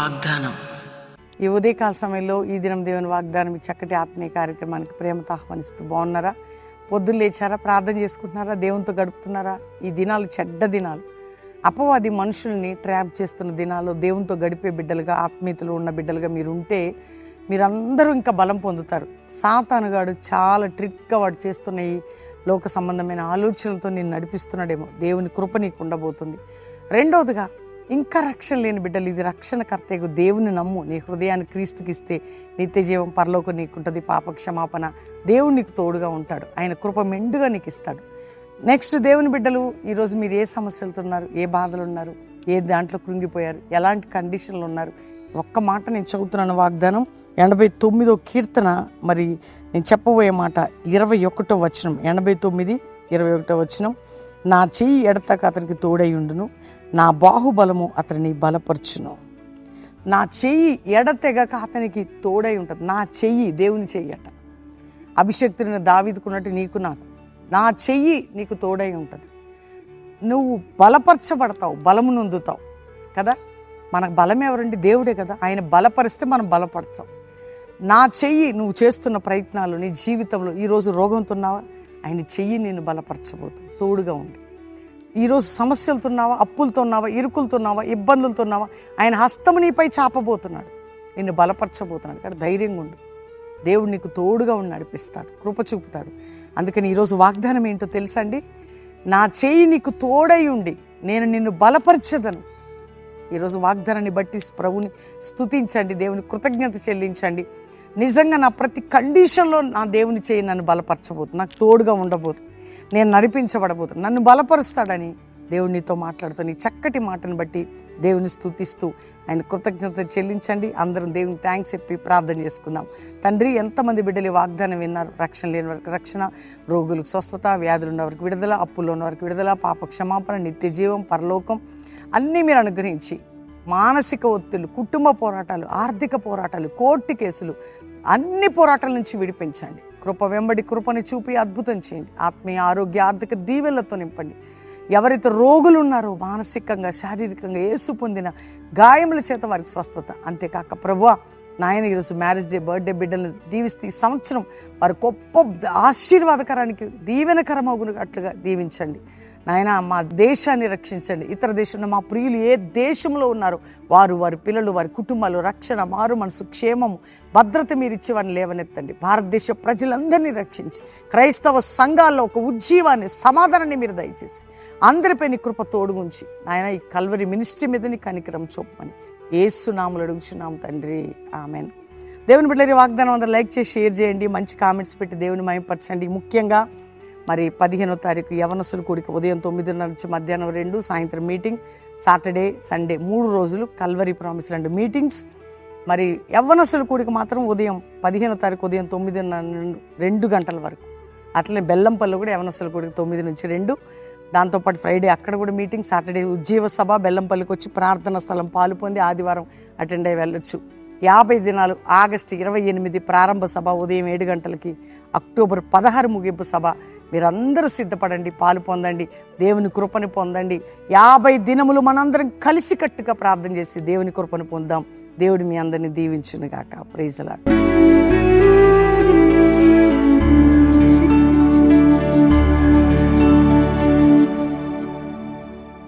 వాగ్దానం. ఈ ఉదయకాల సమయంలో ఈ దినం దేవుని వాగ్దానం ఈ చక్కటి ఆత్మీయ కార్యక్రమానికి ప్రేమతో ఆహ్వానిస్తూ బాగున్నారా? పొద్దున్న లేచారా? ప్రార్థన చేసుకుంటున్నారా? దేవునితో గడుపుతున్నారా? ఈ దినాలు చెడ్డ దినాలు, అపవాది మనుషుల్ని ట్రాప్ చేస్తున్న దినాలు. దేవునితో గడిపే బిడ్డలుగా, ఆత్మీయతలు ఉన్న బిడ్డలుగా మీరు ఉంటే మీరందరూ ఇంకా బలం పొందుతారు. సాతానుగాడు చాలా ట్రిక్గా వాడు చేస్తున్న ఈ లోక సంబంధమైన ఆలోచనలతో నేను నడిపిస్తున్నాడేమో. దేవుని కృప నీకు ఉండబోతుంది. రెండవదిగా, ఇంకా రక్షణ లేని బిడ్డలు, ఇది రక్షణకర్తకు దేవుని నమ్ము. నీ హృదయాన్ని క్రీస్తుకి ఇస్తే నిత్య జీవం పరలోకం నీకుంటుంది, పాప క్షమాపణ. దేవుడు నీకు తోడుగా ఉంటాడు, ఆయన కృప మెండుగా నీకు ఇస్తాడు. నెక్స్ట్, దేవుని బిడ్డలు, ఈరోజు మీరు ఏ సమస్యలతో ఉన్నారు, ఏ బాధలు ఉన్నారు, ఏ దాంట్లో కృంగిపోయారు, ఎలాంటి కండిషన్లు ఉన్నారు? ఒక్క మాట నేను చదువుతున్నాను వాగ్దానం. 89వ కీర్తన, మరి నేను చెప్పబోయే మాట 21వ వచనం. 89, 21వ వచనం. నా చెయ్యి ఎడతక అతనికి తోడై ఉండును, నా బాహుబలము అతనిని బలపరచును. నా చెయ్యి ఎడతెగక అతనికి తోడై ఉంటుంది. నా చెయ్యి దేవుని చెయ్యి అట. అభిషక్తుని దావీదుకున్నట్టు నీకు నాకు నా చెయ్యి నీకు తోడై ఉంటుంది. నువ్వు బలపరచబడతావు, బలము నొందుతావు కదా. మనకు బలం ఎవరండి? దేవుడే కదా. ఆయన బలపరిస్తే మనం బలపరచాం. నా చెయ్యి, నువ్వు చేస్తున్న ప్రయత్నాలు, నీ జీవితంలో ఈరోజు రోగంతో ఉన్నావా, ఆయన చెయ్యి నేను బలపరచబోతుంది, తోడుగా ఉంది. ఈరోజు సమస్యలతో ఉన్నావా, అప్పులతో ఉన్నావా, ఇరుకులతో ఉన్నావా, ఇబ్బందులతో ఉన్నావా, ఆయన హస్తము నీపై చాపబోతున్నాడు, నిన్ను బలపరచబోతున్నాడు. కానీ ధైర్యంగా ఉండు, దేవుడు నీకు తోడుగా ఉండి నడిపిస్తాడు, కృప చూపుతాడు. అందుకని ఈరోజు వాగ్దానం ఏంటో తెలుసా అండి? నా చెయ్యి నీకు తోడై ఉండి నేను నిన్ను బలపరచదను. ఈరోజు వాగ్దానాన్ని బట్టి ప్రభుని స్తుతించండి, దేవుని కృతజ్ఞత చెల్లించండి. నిజంగా నా ప్రతి కండిషన్లో నా దేవుని చేయి నన్ను బలపరచబోతుంది, నాకు తోడుగా ఉండబోతుంది, నేను నడిపించబడబోతుంది, నన్ను బలపరుస్తాడని దేవుడు నీతో మాట్లాడుతాను. ఈ చక్కటి మాటను బట్టి దేవుని స్తుతిస్తూ ఆయన కృతజ్ఞత చెల్లించండి. అందరం దేవుని థ్యాంక్స్ చెప్పి ప్రార్థన చేసుకుందాం. తండ్రి, ఎంతమంది బిడ్డలు వాగ్దానం విన్నారు? రక్షణ లేని వారికి రక్షణ, రోగులకు స్వస్థత, వ్యాధులు ఉన్న వారికి విడుదల, అప్పుల్లో ఉన్న వారికి విడుదల, పాప క్షమాపణ, నిత్య జీవం, పరలోకం అన్నీ మీరు అనుగ్రహించి, మానసిక ఒత్తిళ్లు, కుటుంబ పోరాటాలు, ఆర్థిక పోరాటాలు, కోర్టు కేసులు, అన్ని పోరాటాల నుంచి విడిపించండి. కృప వెంబడి కృపని చూపి అద్భుతం చేయండి. ఆత్మీయ, ఆరోగ్య, ఆర్థిక దీవెనలతో నింపండి. ఎవరైతే రోగులు ఉన్నారో మానసికంగా, శారీరకంగా, యేసు పొందిన గాయముల చేత వారికి స్వస్థత. అంతేకాక ప్రభువా, నాయన ఈరోజు మ్యారేజ్ డే, బర్త్డే బిడ్డలను దీవిస్తూ ఈ సంవత్సరం వారి గొప్ప ఆశీర్వాదకరానికి దీవెనకరమగునట్లుగా దీవించండి. నాయన, మా దేశాన్ని రక్షించండి. ఇతర దేశంలో మా ప్రియులు ఏ దేశంలో ఉన్నారో వారు, వారి పిల్లలు, వారి కుటుంబాలు రక్షణ, మారు మనసు, క్షేమము, భద్రత మీరు ఇచ్చి వారిని లేవనెత్తండి. భారతదేశ ప్రజలందరినీ రక్షించి, క్రైస్తవ సంఘాల్లో ఒక ఉజ్జీవాన్ని, సమాధానాన్ని మీరు దయచేసి అందరిపై నీ కృప తోడుగుంచి, నాయన ఈ కల్వరి మినిస్ట్రీ మీద నీ కనికరం చూపమని యేసు నామములో అడుగుచున్నాం తండ్రి, ఆమెన్. దేవుని బిడ్డల వాగ్దానం అందరూ లైక్ చేసి షేర్ చేయండి, మంచి కామెంట్స్ పెట్టి దేవుని మహిమపరచండి. ముఖ్యంగా మరి 15వ తారీఖు యవనస్తుల కూడిక ఉదయం 9:30 నుంచి మధ్యాహ్నం 2, సాయంత్రం మీటింగ్, సాటర్డే సండే 3 రోజులు కల్వరి ప్రామిస్ 2 మీటింగ్స్. మరి యవ్వనస్తుల కూడిక మాత్రం ఉదయం 15వ తారీఖు ఉదయం 9:02 గంటల వరకు. అట్లనే బెల్లంపల్లి కూడా యవనస్తుల కూడిక 9 నుంచి 2. దాంతోపాటు ఫ్రైడే అక్కడ కూడా మీటింగ్, సాటర్డే ఉజ్జీవ సభ, బెల్లంపల్లికి వచ్చి ప్రార్థనా స్థలం పాలు పొంది ఆదివారం అటెండ్ అయ్యి వెళ్ళొచ్చు. 50 దినాలు ఆగస్టు 28 ప్రారంభ సభ ఉదయం 7 గంటలకి, అక్టోబర్ 16 ముగింపు సభ. మీరందరూ సిద్ధపడండి, పాలు పొందండి, దేవుని కృపను పొందండి. 50 దినములు మనందరం కలిసికట్టుగా ప్రార్థన చేసి దేవుని కృపను పొందాం. దేవుడు మీ అందరినీ దీవించును గాక. Praise the lord.